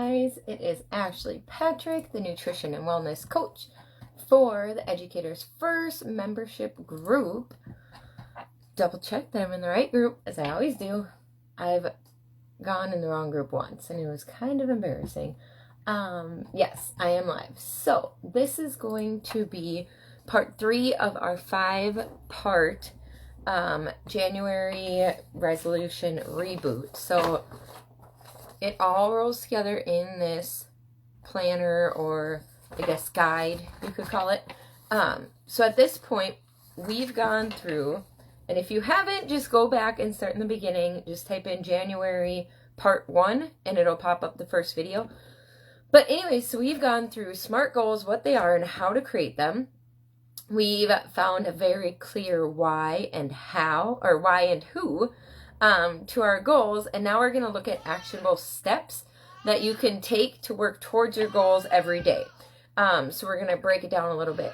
guys, it is Ashley Patrick, the nutrition and wellness coach for the Educators First membership group. Double check that I'm in the right group, as I always do. I've gone in the wrong group once, and it was kind of embarrassing. Yes, I am live. So this is going to be part 3 of our 5-part January resolution reboot. So it all rolls together in this planner, or I guess guide, you could call it. So at this point, we've gone through, and if you haven't, just go back and start in the beginning. Just type in January part 1 and it'll pop up the first video. But anyway, so we've gone through SMART goals, what they are and how to create them. We've found a very clear why and how, or why and who, to our goals. And now we're going to look at actionable steps that you can take to work towards your goals every day. So we're going to break it down a little bit.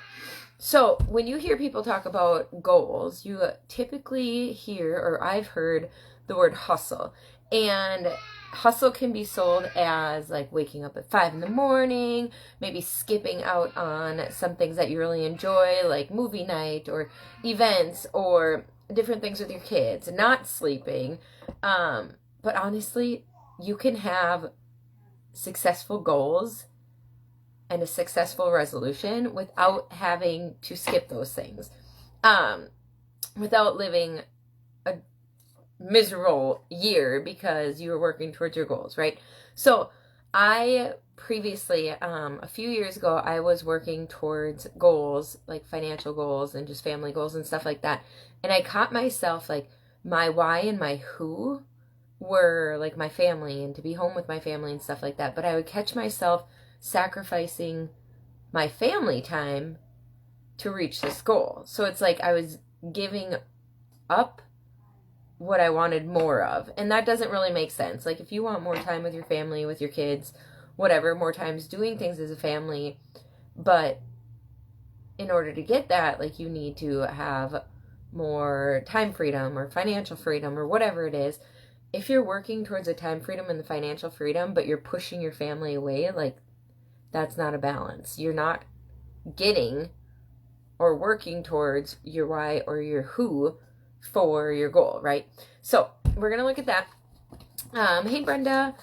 So when you hear people talk about goals, you typically hear, or I've heard, the word hustle. And hustle can be sold as like waking up at 5 in the morning, maybe skipping out on some things that you really enjoy, like movie night or events or different things with your kids, not sleeping. But honestly, you can have successful goals and a successful resolution without having to skip those things, without living a miserable year because you were working towards your goals, right? So I previously, a few years ago, I was working towards goals, like financial goals and just family goals and stuff like that. And I caught myself, like, my why and my who were like my family and to be home with my family and stuff like that. But I would catch myself sacrificing my family time to reach this goal. So it's like I was giving up what I wanted more of. And that doesn't really make sense. Like, if you want more time with your family, with your kids, whatever, more times doing things as a family, but in order to get that, like, you need to have more time freedom or financial freedom or whatever it is. If you're working towards a time freedom and the financial freedom, but you're pushing your family away, like, that's not a balance. You're not getting or working towards your why or your who for your goal, right? So we're going to look at that. Hey, Brenda.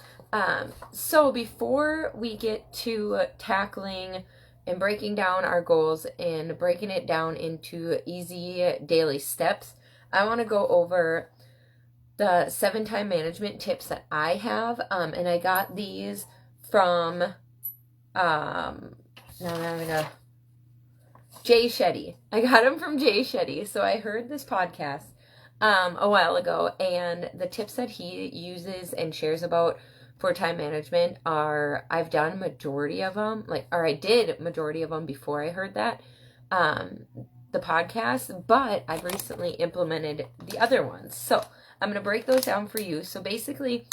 So before we get to tackling and breaking down our goals and breaking it down into easy daily steps, I want to go over the 7 time management tips that I have. And I got these from, Jay Shetty. I got them from Jay Shetty. So I heard this podcast a while ago, and the tips that he uses and shares about for time management are, I've done majority of them, I did majority of them before I heard that, the podcast, but I've recently implemented the other ones. So I'm going to break those down for you. So basically,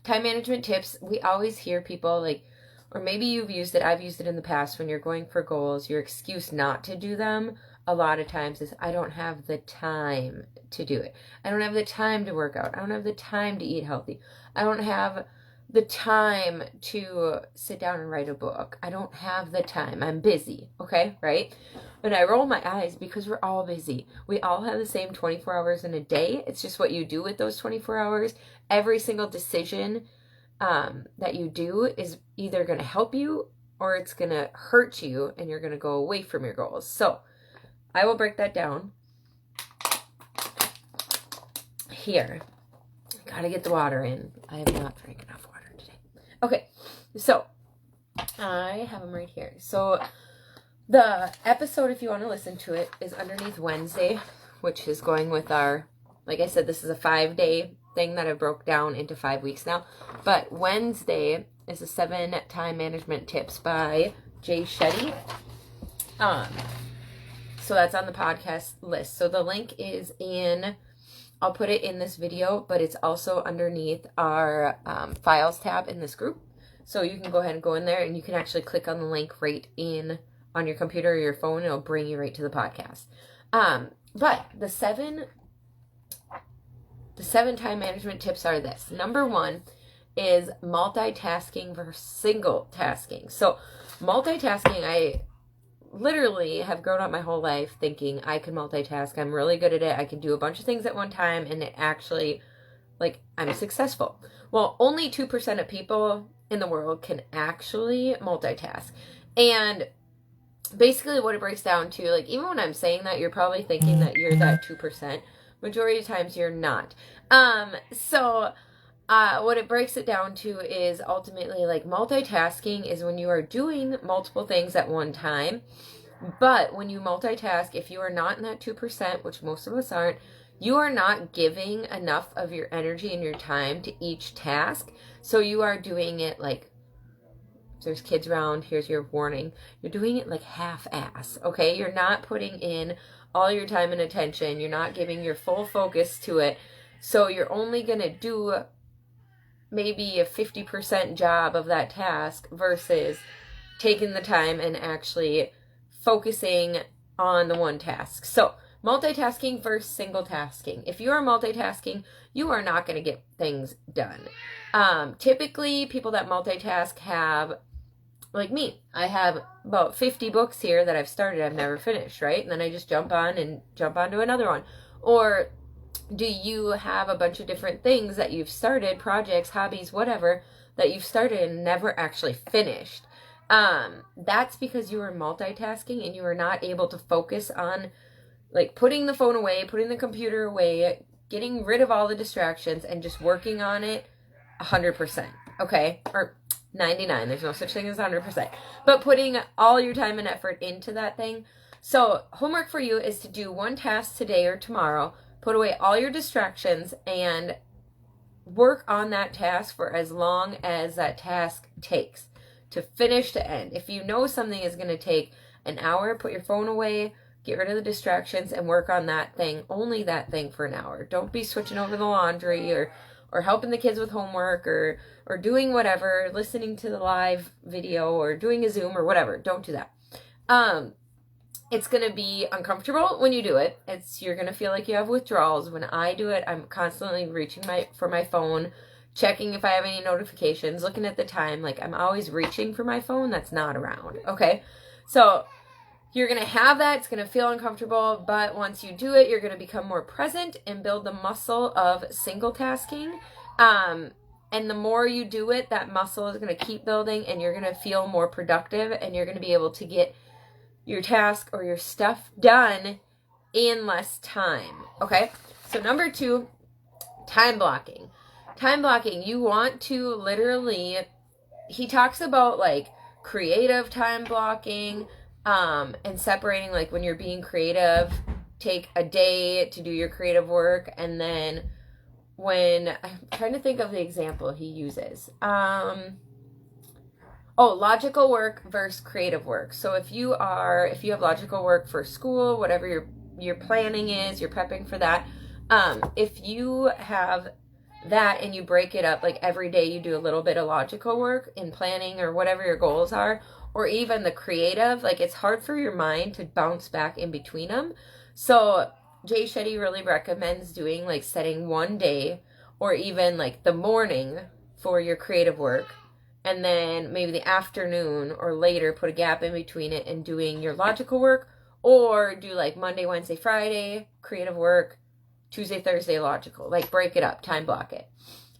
time management tips, we always hear people like, or maybe you've used it, I've used it in the past, when you're going for goals, your excuse not to do them a lot of times is, I don't have the time to do it. I don't have the time to work out. I don't have the time to eat healthy. I don't have the time to sit down and write a book. I don't have the time. I'm busy. Okay, right? And I roll my eyes because we're all busy. We all have the same 24 hours in a day. It's just what you do with those 24 hours. Every single decision that you do is either going to help you or it's going to hurt you, and you're going to go away from your goals. So I will break that down here. Gotta get the water in. I have not drank enough water today. Okay, so I have them right here. So the episode, if you want to listen to it, is underneath Wednesday, which is going with our, like I said, this is a 5-day thing that I broke down into 5 weeks now. But Wednesday is the 7 time management tips by Jay Shetty. So that's on the podcast list. So the link is in, I'll put it in this video, but it's also underneath our files tab in this group. So you can go ahead and go in there, and you can actually click on the link right in on your computer or your phone. It'll bring you right to the podcast. But the seven time management tips are this. Number 1 is multitasking versus single tasking. So multitasking, I literally have grown up my whole life thinking I can multitask. I'm really good at it. I can do a bunch of things at one time, and it actually, like, I'm successful. Well, only 2% of people in the world can actually multitask. And basically what it breaks down to, like, even when I'm saying that, you're probably thinking that you're that 2%. Majority of times you're not. So what it breaks it down to is ultimately, like, multitasking is when you are doing multiple things at one time. But when you multitask, if you are not in that 2%, which most of us aren't, you are not giving enough of your energy and your time to each task. So you are doing it like, there's kids around, here's your warning. You're doing it like half-ass, okay? You're not putting in all your time and attention. You're not giving your full focus to it. So you're only going to do maybe a 50% job of that task versus taking the time and actually focusing on the one task. So multitasking versus single tasking. If you are multitasking, you are not going to get things done. Typically, people that multitask have, like me, I have about 50 books here that I've started, I've never finished, right? And then I just jump onto another one. Or do you have a bunch of different things that you've started, projects, hobbies, whatever, that you've started and never actually finished? That's because you are multitasking and you are not able to focus on, like, putting the phone away, putting the computer away, getting rid of all the distractions and just working on it 100%, okay? Or 99, there's no such thing as 100%, but putting all your time and effort into that thing. So homework for you is to do one task today or tomorrow, put away all your distractions and work on that task for as long as that task takes to finish to end. If you know something is going to take an hour, put your phone away, get rid of the distractions and work on that thing, only that thing, for an hour. Don't be switching over the laundry or helping the kids with homework or doing whatever, listening to the live video or doing a Zoom or whatever. Don't do that. It's going to be uncomfortable when you do it. You're going to feel like you have withdrawals. When I do it, I'm constantly reaching for my phone, checking if I have any notifications, looking at the time. Like, I'm always reaching for my phone that's not around. Okay. So you're going to have that. It's going to feel uncomfortable, but once you do it, you're going to become more present and build the muscle of single tasking. And the more you do it, that muscle is going to keep building and you're going to feel more productive and you're going to be able to get your task or your stuff done in less time. Okay. So number 2, time blocking. Time blocking. You want to literally, he talks about, like, creative time blocking, and separating, like, when you're being creative, take a day to do your creative work. And then when, I'm trying to think of the example he uses. Logical work versus creative work. So if you have logical work for school, whatever your planning is, you're prepping for that. If you have that and you break it up, like, every day you do a little bit of logical work in planning or whatever your goals are, or even the creative, like, it's hard for your mind to bounce back in between them. So Jay Shetty really recommends doing, like, setting one day or even, like, the morning for your creative work, and then maybe the afternoon or later put a gap in between it and doing your logical work, or do, like, Monday, Wednesday, Friday creative work, Tuesday, Thursday logical. Like, break it up, time block it.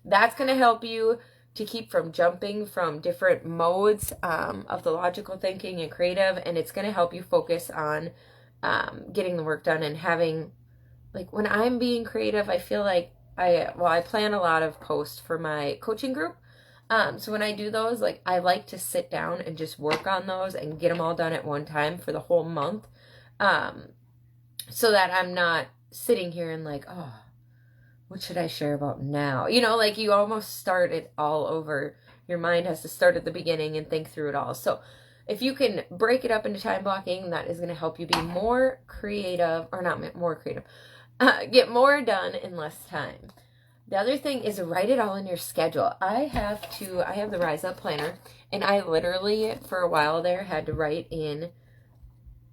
That's going to help you to keep from jumping from different modes of the logical thinking and creative, and it's going to help you focus on getting the work done and having, like, when I'm being creative, I feel like I plan a lot of posts for my coaching group. So when I do those, like, I like to sit down and just work on those and get them all done at one time for the whole month, so that I'm not sitting here and, like, oh, what should I share about now? You know, like, you almost start it all over. Your mind has to start at the beginning and think through it all. So if you can break it up into time blocking, that is going to help you be more creative, or not more creative, get more done in less time. The other thing is write it all in your schedule. I have the Rise Up Planner, and I literally, for a while there, had to write in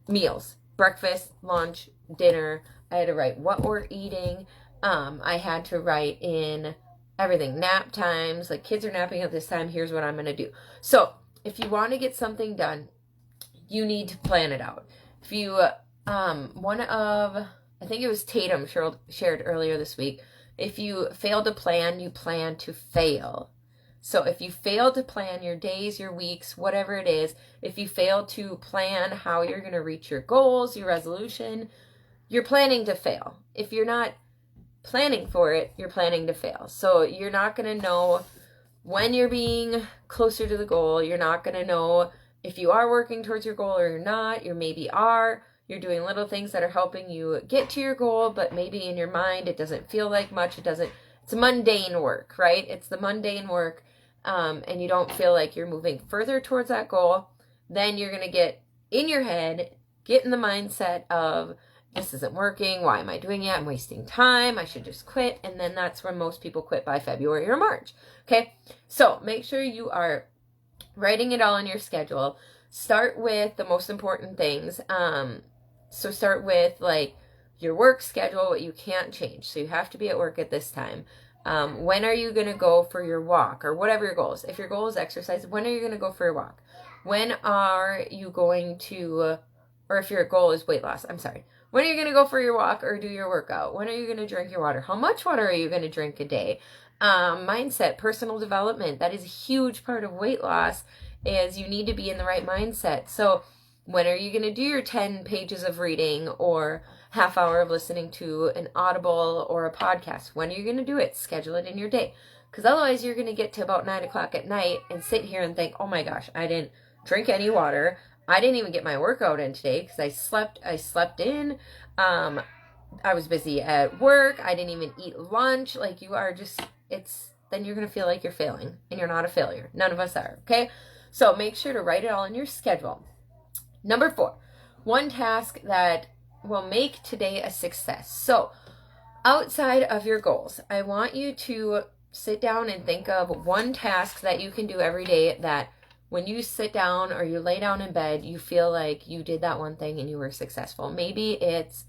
meals, breakfast, lunch, dinner. I had to write what we're eating. I had to write in everything, nap times, like kids are napping at this time, here's what I'm going to do. So if you want to get something done, you need to plan it out. If you, I think it was Tatum shared earlier this week, if you fail to plan, you plan to fail. So if you fail to plan your days, your weeks, whatever it is, if you fail to plan how you're going to reach your goals, your resolution, you're planning to fail. If you're not planning for it, you're planning to fail. So you're not going to know when you're being closer to the goal. You're not going to know if you are working towards your goal or you're not. You maybe are. You're doing little things that are helping you get to your goal, but maybe in your mind it doesn't feel like much. It's mundane work, right? It's the mundane work, and you don't feel like you're moving further towards that goal. Then you're going to get in your head, get in the mindset of, this isn't working. Why am I doing it? I'm wasting time. I should just quit. And then that's when most people quit by February or March. Okay. So make sure you are writing it all in your schedule. Start with the most important things. So start with like your work schedule, what you can't change. So you have to be at work at this time. When are you going to go for your walk or whatever your goal is? If your goal is exercise, when are you going to go for your walk? When are you going to, or if your goal is weight loss, I'm sorry. When are you going to go for your walk or do your workout? When are you going to drink your water? How much water are you going to drink a day? Mindset, personal development, that is a huge part of weight loss, is you need to be in the right mindset. So when are you going to do your 10 pages of reading or half hour of listening to an Audible or a podcast? When are you going to do it? Schedule it in your day. Because otherwise you're going to get to about 9 o'clock at night and sit here and think, oh my gosh, I didn't drink any water. I didn't even get my workout in today because I slept in. I was busy at work. I didn't even eat lunch. Like you are just, then you're going to feel like you're failing and you're not a failure. None of us are. Okay. So make sure to write it all in your schedule. Number 4, one task that will make today a success. So outside of your goals, I want you to sit down and think of one task that you can do every day that when you sit down or you lay down in bed, you feel like you did that one thing and you were successful. Maybe it's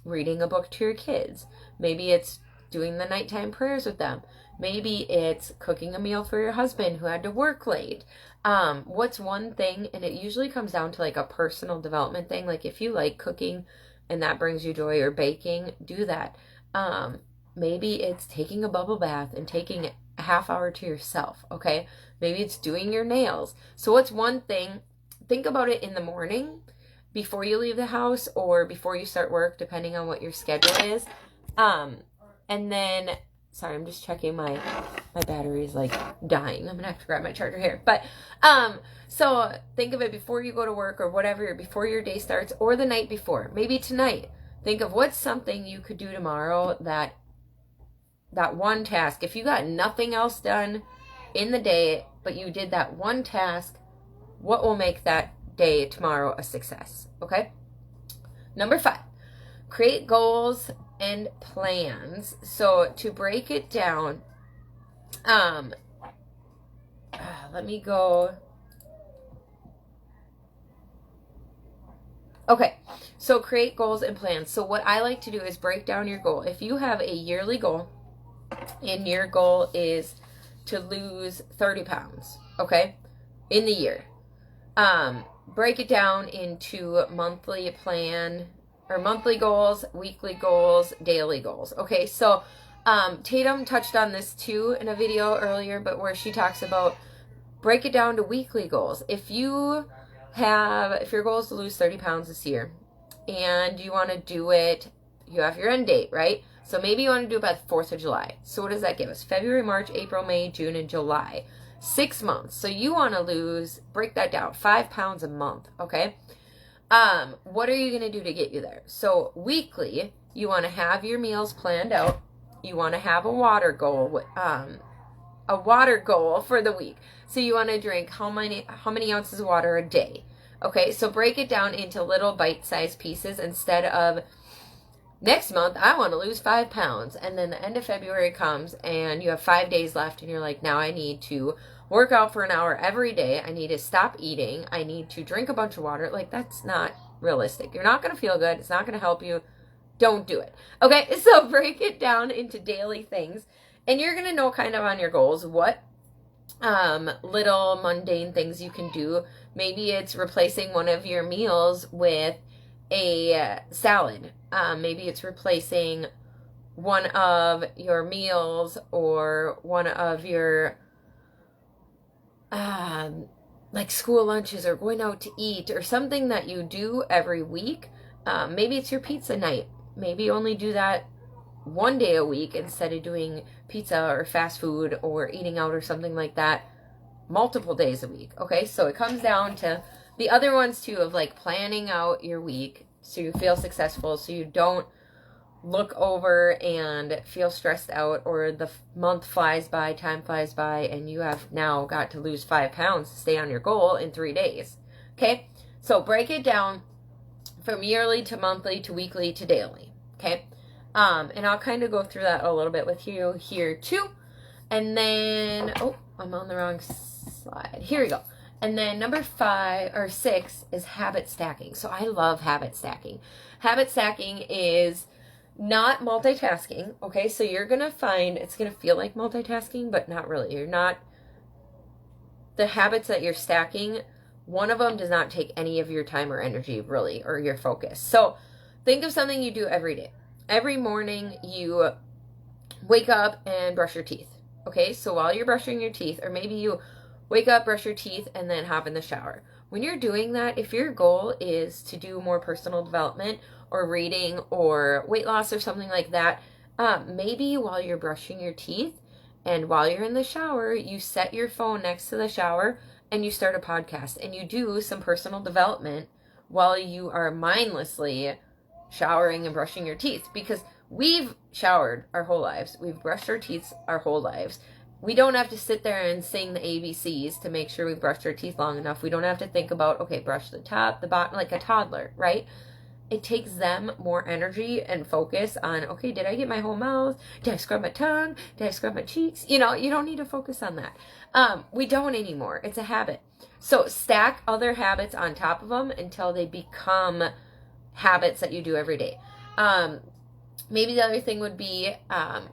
reading a book to your kids. Maybe it's doing the nighttime prayers with them. Maybe it's cooking a meal for your husband who had to work late. What's one thing, and it usually comes down to like a personal development thing. Like if you like cooking and that brings you joy, or baking, do that. Maybe it's taking a bubble bath and taking a half hour to yourself, okay? Maybe it's doing your nails. So what's one thing? Think about it in the morning before you leave the house or before you start work, depending on what your schedule is. And then, sorry, I'm just checking my battery is like dying. I'm gonna have to grab my charger here. But so think of it before you go to work or whatever, before your day starts, or the night before. Maybe tonight. Think of what's something you could do tomorrow, that one task. If you got nothing else done in the day, but you did that one task, what will make that day tomorrow a success? Okay. Number 5, create goals and plans. So to break it down, let me go. Okay, so create goals and plans. So what I like to do is break down your goal. If you have a yearly goal and your goal is to lose 30 pounds, okay, in the year, break it down into monthly plan or monthly goals, weekly goals, daily goals. Okay, so Tatum touched on this too in a video earlier, but where she talks about break it down to weekly goals. If your goal is to lose 30 pounds this year and you want to do it, you have your end date, right? So maybe you want to do it by the 4th of July. So what does that give us? February, March, April, May, June, and July. 6 months. So you want to break that down, 5 pounds a month, okay? What are you going to do to get you there? So weekly, you want to have your meals planned out. You want to have a water goal for the week. So you want to drink how many ounces of water a day? Okay, so break it down into little bite-sized pieces instead of next month, I want to lose 5 pounds. And then the end of February comes and you have 5 days left and you're like, now I need to work out for an hour every day. I need to stop eating. I need to drink a bunch of water. Like, that's not realistic. You're not going to feel good. It's not going to help you. Don't do it. Okay, so break it down into daily things. And you're going to know kind of on your goals what little mundane things you can do. Maybe it's replacing one of your meals with a salad. Maybe it's replacing one of your meals or one of your like school lunches or going out to eat or something that you do every week. Maybe it's your pizza night. Maybe you only do that one day a week instead of doing pizza or fast food or eating out or something like that multiple days a week. Okay, so it comes down to the other ones too of like planning out your week so you feel successful, so you don't look over and feel stressed out, or the month flies by, time flies by, and you have now got to lose 5 pounds to stay on your goal in 3 days. Okay, so break it down from yearly to monthly to weekly to daily. Okay, and I'll kind of go through that a little bit with you here too. And then, oh, I'm on the wrong slide. Here we go. And then number 5 or 6 is habit stacking. So I love habit stacking. Habit stacking is not multitasking. Okay, so you're going to find it's going to feel like multitasking, but not really. You're not, the habits that you're stacking, one of them does not take any of your time or energy really, or your focus. So think of something you do every day. Every morning you wake up and brush your teeth. Okay, so while you're brushing your teeth, or maybe you wake up, brush your teeth, and then hop in the shower. When you're doing that, if your goal is to do more personal development or reading or weight loss or something like that, maybe while you're brushing your teeth and while you're in the shower, you set your phone next to the shower and you start a podcast and you do some personal development while you are mindlessly showering and brushing your teeth, because we've showered our whole lives. We've brushed our teeth our whole lives. We don't have to sit there and sing the ABCs to make sure we've brushed our teeth long enough. We don't have to think about, okay, brush the top, the bottom, like a toddler, right? It takes them more energy and focus on, okay, did I get my whole mouth? Did I scrub my tongue? Did I scrub my cheeks? You know, you don't need to focus on that. We don't anymore. It's a habit. So stack other habits on top of them until they become habits that you do every day. Maybe the other thing would be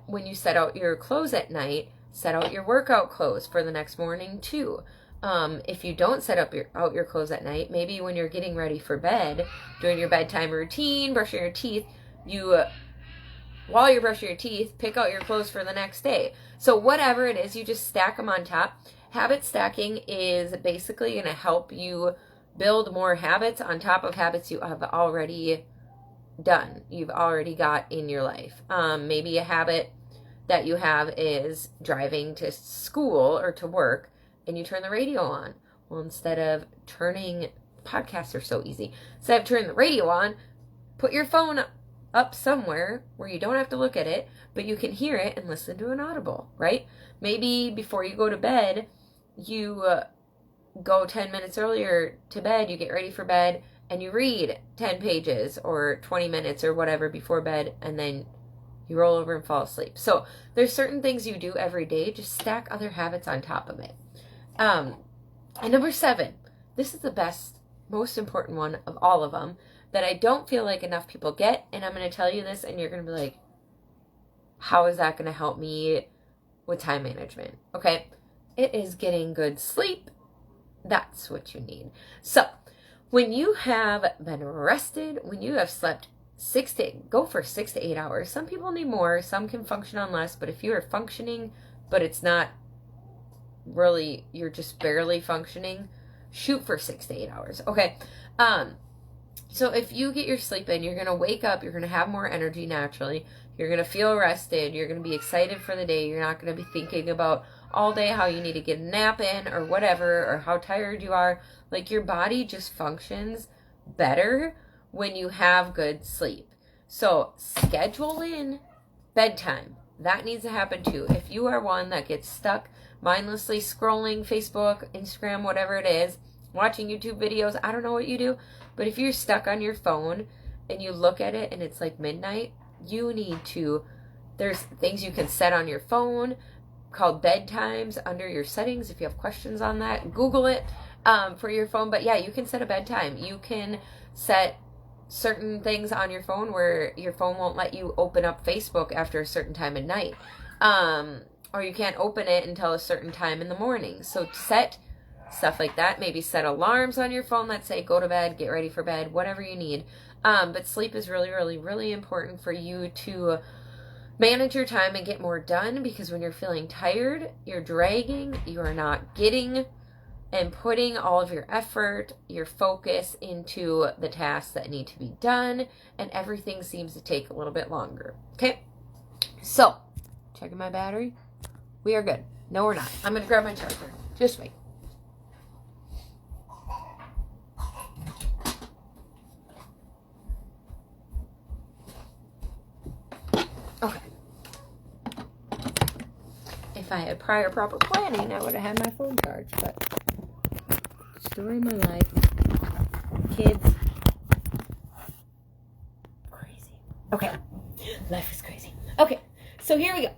when you set out your clothes at night, set out your workout clothes for the next morning too. If you don't set up out your clothes at night, maybe when you're getting ready for bed, doing your bedtime routine, brushing your teeth, while you're brushing your teeth, pick out your clothes for the next day. So whatever it is, you just stack them on top. Habit stacking is basically going to help you build more habits on top of habits you have already done, you've already got in your life. Maybe a habit that you have is driving to school or to work and you turn the radio on. Well, instead of turning, podcasts are so easy. Instead of turning the radio on, put your phone up somewhere where you don't have to look at it, but you can hear it and listen to an Audible, right? Maybe before you go to bed, you go 10 minutes earlier to bed, you get ready for bed, and you read 10 pages or 20 minutes or whatever before bed, and then you roll over and fall asleep. So there's certain things you do every day. Just stack other habits on top of it. And number 7, this is the best, most important one of all of them that I don't feel like enough people get. And I'm going to tell you this and you're going to be like, how is that going to help me with time management? Okay. It is getting good sleep. That's what you need. So when you have been rested, when you have slept go for 6 to 8 hours. Some people need more, some can function on less, but if you are functioning, but it's not really, you're just barely functioning, shoot for 6 to 8 hours. Okay. So if you get your sleep in, you're going to wake up, you're going to have more energy naturally. You're going to feel rested. You're going to be excited for the day. You're not going to be thinking about all day how you need to get a nap in or whatever, or how tired you are. Like, your body just functions better when you have good sleep. So schedule in bedtime. That needs to happen too. If you are one that gets stuck mindlessly scrolling Facebook, Instagram, whatever it is, watching YouTube videos, I don't know what you do, but if you're stuck on your phone and you look at it and it's like midnight, you need to, there's things you can set on your phone called bedtimes under your settings. If you have questions on that, Google it for your phone. But yeah, you can set a bedtime. You can set certain things on your phone where your phone won't let you open up Facebook after a certain time at night. Or you can't open it until a certain time in the morning. So set stuff like that. Maybe set alarms on your phone that say go to bed, get ready for bed, whatever you need. But sleep is really, really, really important for you to manage your time and get more done, because when you're feeling tired, you're dragging, you are not getting and putting all of your effort, your focus into the tasks that need to be done, and everything seems to take a little bit longer. Okay? So, checking my battery. We are good. No, we're not. I'm going to grab my charger. Just wait. Okay. If I had prior proper planning, I would have had my phone charged, but story of my life. Kids. Crazy. Okay. Life is crazy. Okay. So here we go.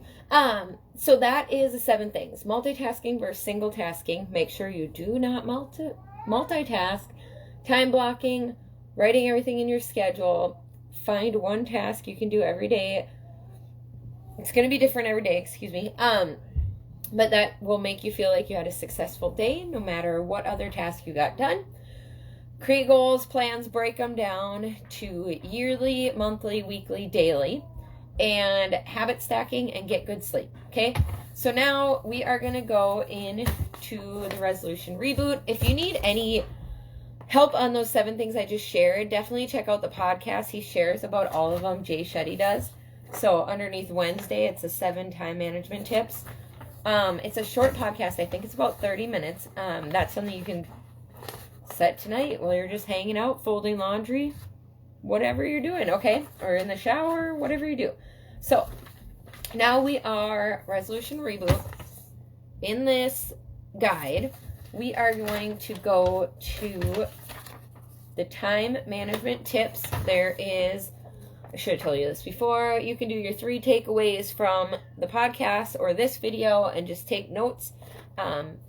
So that is the 7 things. Multitasking versus single tasking. Make sure you do not multitask. Time blocking. Writing everything in your schedule. Find one task you can do every day. It's going to be different every day, excuse me. But that will make you feel like you had a successful day, no matter what other task you got done. Create goals, plans, break them down to yearly, monthly, weekly, daily. And habit stacking and get good sleep. Okay, so now we are going to go into the resolution reboot. If you need any help on those 7 things I just shared, definitely check out the podcast. He shares about all of them. Jay Shetty does. So underneath Wednesday, it's the 7 time management tips. It's a short podcast. I think it's about 30 minutes. That's something you can set tonight while you're just hanging out, folding laundry, whatever you're doing, okay? Or in the shower, whatever you do. So, now we are resolution reboot. In this guide, we are going to go to the time management tips. There is, I should have told you this before, you can do your 3 takeaways from the podcast or this video and just take notes.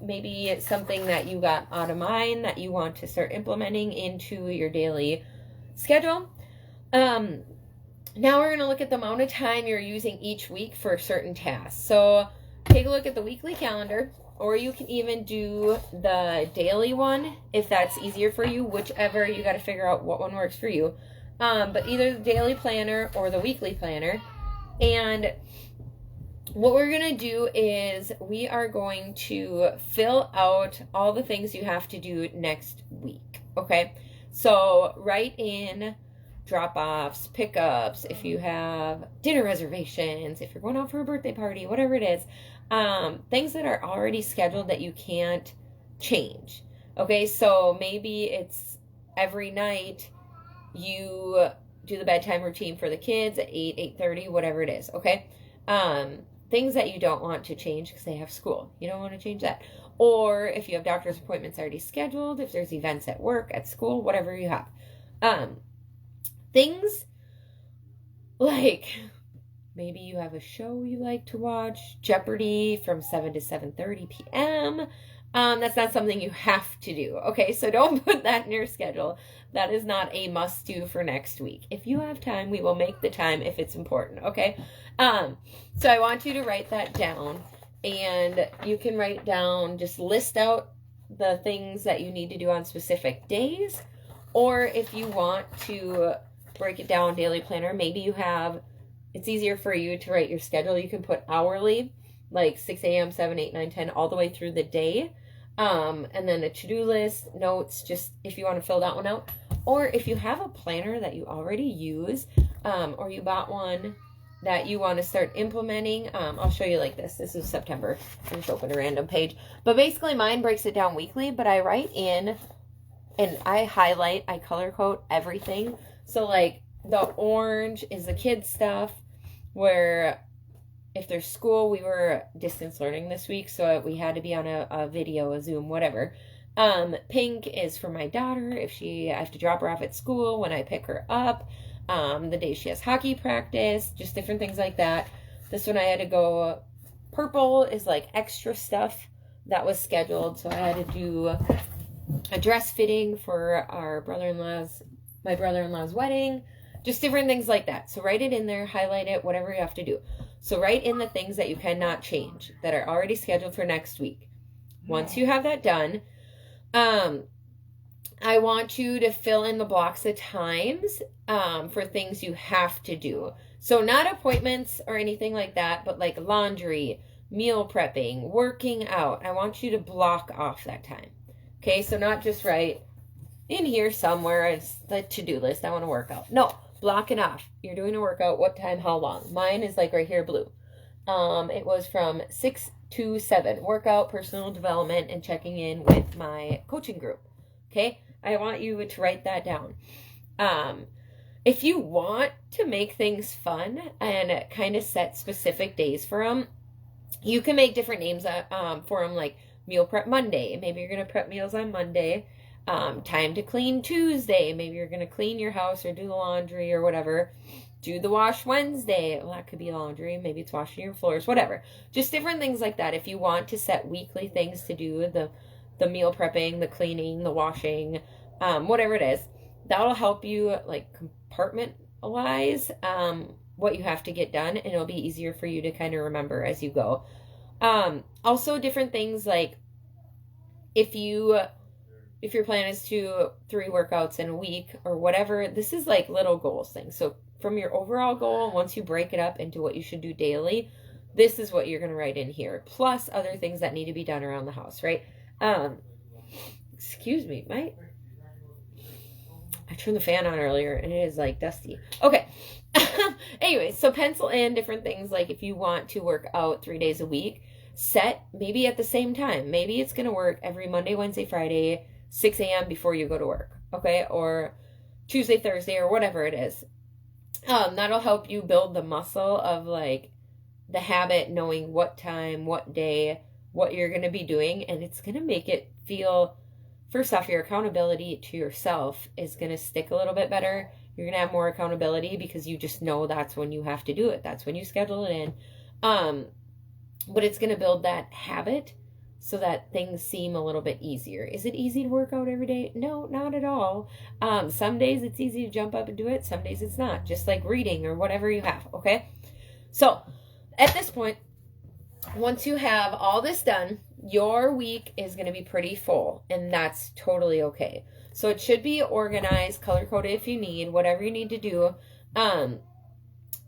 Maybe it's something that you got out of mine that you want to start implementing into your daily schedule. Now we're going to look at the amount of time you're using each week for certain tasks. So take a look at the weekly calendar, or you can even do the daily one if that's easier for you, whichever. You got to figure out what one works for you. But either the daily planner or the weekly planner. And what we're going to do is we are going to fill out all the things you have to do next week. Okay? So write in drop-offs, pickups, if you have dinner reservations, if you're going out for a birthday party, whatever it is, things that are already scheduled that you can't change. Okay, so maybe it's every night you do the bedtime routine for the kids at 8, 8:30, whatever it is, okay? Things that you don't want to change because they have school. You don't want to change that. Or if you have doctor's appointments already scheduled, if there's events at work, at school, whatever you have. Things like maybe you have a show you like to watch, Jeopardy from 7 to 7:30 p.m. That's not something you have to do. Okay, so don't put that in your schedule. That is not a must do for next week. If you have time, we will make the time if it's important. Okay. So I want you to write that down, and you can write down, just list out the things that you need to do on specific days, or if you want to break it down daily planner, maybe you have, it's easier for you to write your schedule. You can put hourly, like 6 a.m., 7, 8, 9, 10, all the way through the day. And then a to-do list, notes, just if you want to fill that one out. Or if you have a planner that you already use, or you bought one that you want to start implementing, I'll show you like this. This is September. I just opened a random page. But basically mine breaks it down weekly, but I write in and I highlight, I color code everything. So like the orange is the kids stuff, where if there's school, we were distance learning this week, so we had to be on a video, a Zoom, whatever. Pink is for my daughter, if I have to drop her off at school, when I pick her up, the day she has hockey practice, just different things like that. This one I had to go, purple is like extra stuff that was scheduled, so I had to do a dress fitting for my brother-in-law's wedding, just different things like that. So write it in there, highlight it, whatever you have to do. So write in the things that you cannot change that are already scheduled for next week. Once you have that done, I want you to fill in the blocks of times for things you have to do. So not appointments or anything like that, but like laundry, meal prepping, working out. I want you to block off that time. Okay, so not just write in here somewhere as the to-do list, I want to work out. No, block it off. You're doing a workout, what time, how long? Mine is like right here, blue. It was from 6 to 7, workout, personal development, and checking in with my coaching group. Okay, I want you to write that down. If you want to make things fun and kind of set specific days for them, you can make different names for them, like meal prep Monday. Maybe you're going to prep meals on Monday. Time to clean Tuesday. Maybe you're going to clean your house or do the laundry or whatever. Do the wash Wednesday. Well, that could be laundry. Maybe it's washing your floors, whatever. Just different things like that. If you want to set weekly things to do, the meal prepping, the cleaning, the washing, whatever it is, that'll help you like compartmentalize what you have to get done, and it'll be easier for you to kind of remember as you go. Also different things like if your plan is to 3 workouts in a week or whatever, this is like little goals things. So from your overall goal, once you break it up into what you should do daily, this is what you're going to write in here, plus other things that need to be done around the house, right? Excuse me, I turned the fan on earlier and it is like dusty. Okay. Anyway, so pencil in different things, like if you want to work out 3 days a week, set maybe at the same time. Maybe it's going to work every Monday, Wednesday, Friday, 6 a.m. before you go to work, okay? Or Tuesday, Thursday, or whatever it is. That'll help you build the muscle of like the habit, knowing what time, what day, what you're going to be doing, and it's going to make it feel, first off, your accountability to yourself is going to stick a little bit better. You're going to have more accountability because you just know that's when you have to do it. That's when you schedule it in. But it's going to build that habit so that things seem a little bit easier. Is it easy to work out every day? No, not at all. Some days it's easy to jump up and do it. Some days it's not. Just like reading or whatever you have, okay? So at this point, once you have all this done, your week is going to be pretty full, and that's totally okay. So it should be organized, color-coded if you need, whatever you need to do.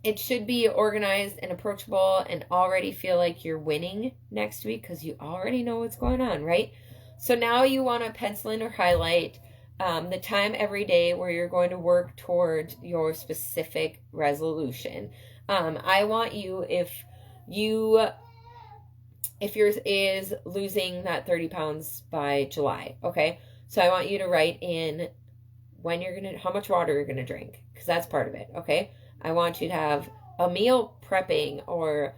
It should be organized and approachable and already feel like you're winning next week because you already know what's going on, right? So now you want to pencil in or highlight the time every day where you're going to work towards your specific resolution. I want you, if yours is losing that 30 pounds by July, okay? So I want you to write in how much water you're going to drink, because that's part of it, okay? I want you to have a meal prepping or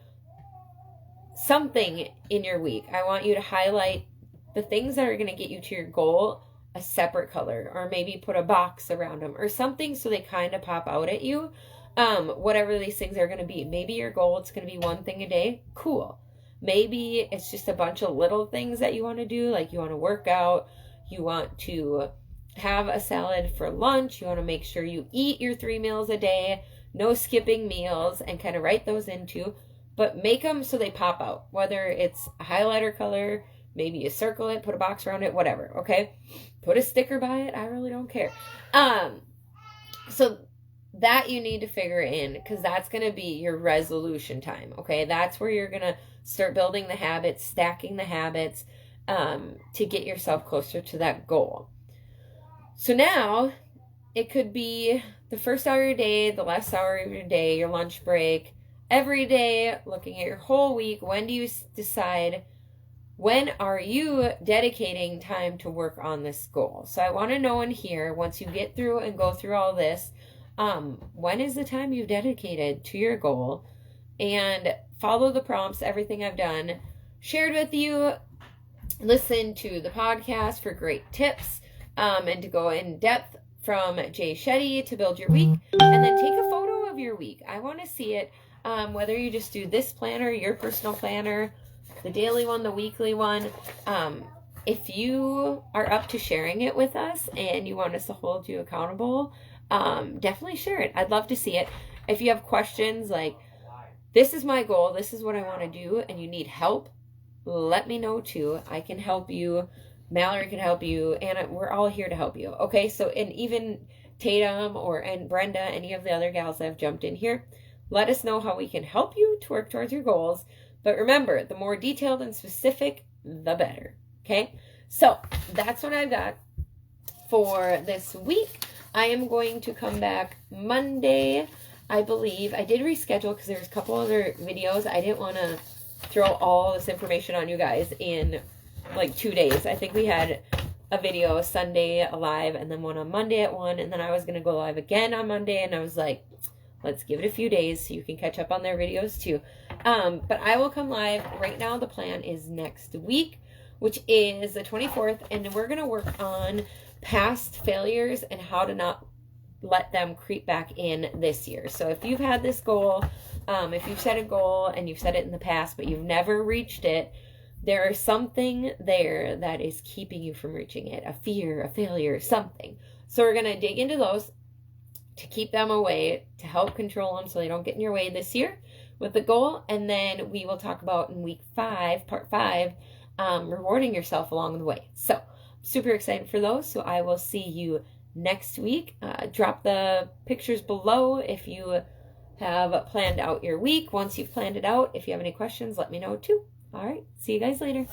something in your week. I want you to highlight the things that are going to get you to your goal a separate color, or maybe put a box around them or something so they kind of pop out at you. Whatever these things are going to be. Maybe your goal, it's going to be 1 thing a day. Cool. Maybe it's just a bunch of little things that you want to do, like you want to work out, you want to have a salad for lunch, you want to make sure you eat your 3 meals a day, no skipping meals, and kind of write those into, but make them so they pop out, whether it's a highlighter color, maybe you circle it, put a box around it, whatever, okay? Put a sticker by it, I really don't care. So that you need to figure in, because that's going to be your resolution time, okay? That's where you're going to start building the habits, stacking the habits, to get yourself closer to that goal. So now it could be the first hour of your day, the last hour of your day, your lunch break, every day, looking at your whole week. When do you decide, when are you dedicating time to work on this goal? So I want to know in here, once you get through and go through all this, when is the time you've dedicated to your goal? And follow the prompts, everything I've done, shared with you. Listen to the podcast for great tips, and to go in depth from Jay Shetty to build your week. And then take a photo of your week. I want to see it, whether you just do this planner, your personal planner, the daily one, the weekly one. If you are up to sharing it with us and you want us to hold you accountable, definitely share it. I'd love to see it. If you have questions like, this is my goal, this is what I want to do, and you need help, let me know too. I can help you. Mallory can help you. Anna, we're all here to help you. Okay, so, and even Tatum and Brenda, any of the other gals that have jumped in here, let us know how we can help you to work towards your goals. But remember, the more detailed and specific, the better. Okay, so that's what I've got for this week. I am going to come back Monday, I believe. I did reschedule because there's a couple other videos. I didn't want to throw all this information on you guys in like 2 days. I think we had a video Sunday live and then one on Monday at 1, and then I was going to go live again on Monday, and I was like, let's give it a few days so you can catch up on their videos too. But I will come live. Right now the plan is next week, which is the 24th, and we're going to work on past failures and how to not let them creep back in this year. So if you've had this goal, if you've set a goal and you've set it in the past but you've never reached it, there is something there that is keeping you from reaching it. A fear, a failure, something. So we're going to dig into those to keep them away, to help control them so they don't get in your way this year with the goal. And then we will talk about in week 5, part 5, rewarding yourself along the way. So super excited for those. So I will see you next week. Drop the pictures below if you have planned out your week. Once you've planned it out, if you have any questions, let me know too. All right, see you guys later.